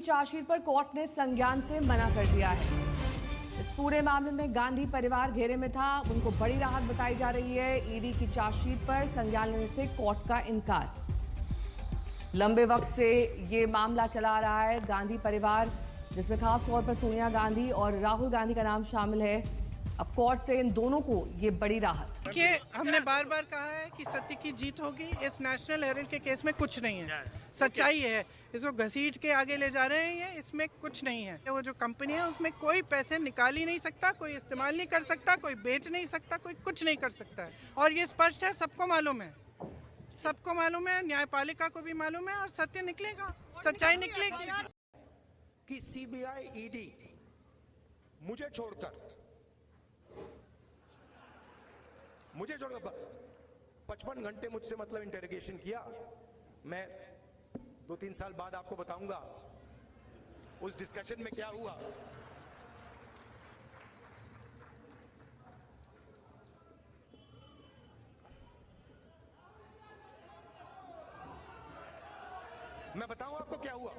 Chargesheet पर court ने संज्ञान से मना कर दिया है। इस पूरे मामले में गांधी परिवार घेरे में था, उनको बड़ी राहत बताई जा रही है। ईडी की चार्जशीट पर संज्ञान लेने से कोर्ट का इनकार। लंबे वक्त से ये मामला चला आ रहा है। गांधी परिवार, जिसमें खास तौर पर सोनिया गांधी और राहुल गांधी का नाम शामिल है, अब कोर्ट से इन दोनों को ये बड़ी राहत। देखिए, हमने बार बार कहा है कि सत्य की जीत होगी। इस नेशनल हेराल्ड के केस में कुछ नहीं है, सच्चाई है। इसको घसीट के आगे ले जा रहे हैं, ये इसमें कुछ नहीं है। वो जो कंपनी है उसमें कोई पैसे निकाल ही नहीं सकता, कोई इस्तेमाल नहीं कर सकता, कोई बेच नहीं सकता, कोई कुछ नहीं कर सकता है। और ये स्पष्ट है, सबको मालूम है, सबको मालूम है, न्यायपालिका को भी मालूम है, और सत्य निकलेगा, सच्चाई निकलेगी। कि सीबीआई ईडी मुझे छोड़कर 55 घंटे मुझसे मतलब इंटरोगेशन किया। मैं 2-3 साल बाद आपको बताऊंगा उस डिस्कशन में क्या हुआ। मैं बताऊं आपको क्या हुआ,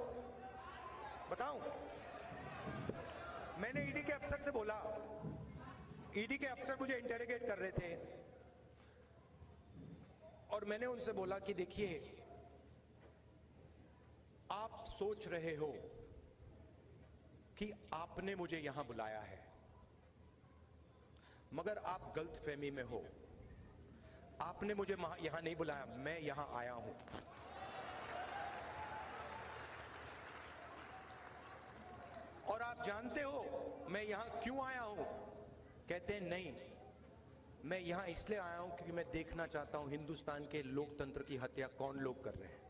बताऊं। मैंने ईडी के अफसर से बोला, ईडी के अफसर मुझे इंटरोगेट कर रहे थे और मैंने उनसे बोला कि देखिए, आप सोच रहे हो कि आपने मुझे यहां बुलाया है, मगर आप गलतफहमी में हो। आपने मुझे यहां नहीं बुलाया, मैं यहां आया हूं। और आप जानते हो मैं यहां क्यों आया हूं? कहते हैं नहीं, मैं यहां इसलिए आया हूं क्योंकि मैं देखना चाहता हूं हिंदुस्तान के लोकतंत्र की हत्या कौन लोग कर रहे हैं।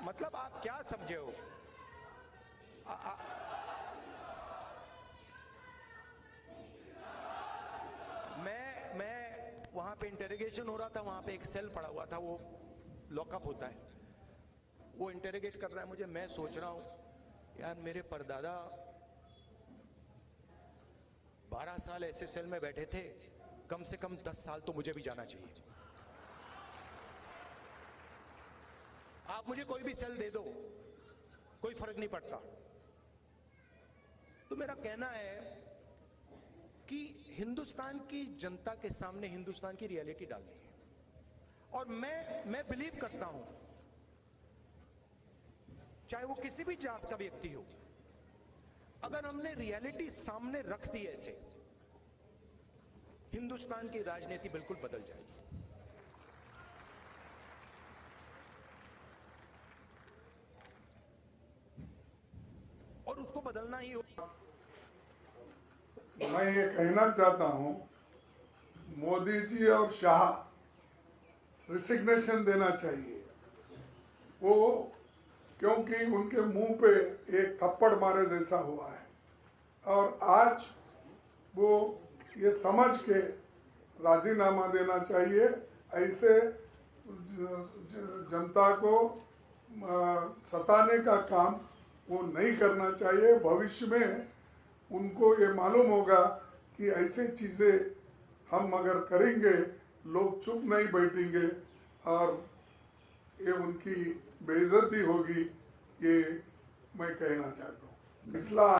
मतलब आप क्या समझे हो? मैं वहां पे इंटरोगेशन हो रहा था, वहां पे एक सेल पड़ा हुआ था, वो लॉकअप होता है, वो इंटरोगेट कर रहा है मुझे। मैं सोच रहा हूं यार, मेरे परदादा 12 साल ऐसे सेल में बैठे थे, कम से कम 10 साल तो मुझे भी जाना चाहिए। आप मुझे कोई भी सेल दे दो, कोई फर्क नहीं पड़ता। तो मेरा कहना है कि हिंदुस्तान की जनता के सामने हिंदुस्तान की रियलिटी डालनी है। और मैं बिलीव करता हूं, चाहे वो किसी भी जात का व्यक्ति हो, अगर हमने रियलिटी सामने रख दी ऐसे, हिंदुस्तान की राजनीति बिल्कुल बदल जाएगी। और उसको बदलना ही होगा। मैं ये कहना चाहता हूं, मोदी जी और शाह रिसिग्नेशन देना चाहिए। वो क्योंकि उनके मुंह पे एक थप्पड़ मारे जैसा हुआ है, और आज वो ये समझ के राजीनामा देना चाहिए। ऐसे जनता को सताने का काम वो नहीं करना चाहिए। भविष्य में उनको ये मालूम होगा कि ऐसे चीज़ें हम अगर करेंगे, लोग चुप नहीं बैठेंगे और ये उनकी बेइज्जती होगी। ये मैं कहना चाहता हूँ। पिछला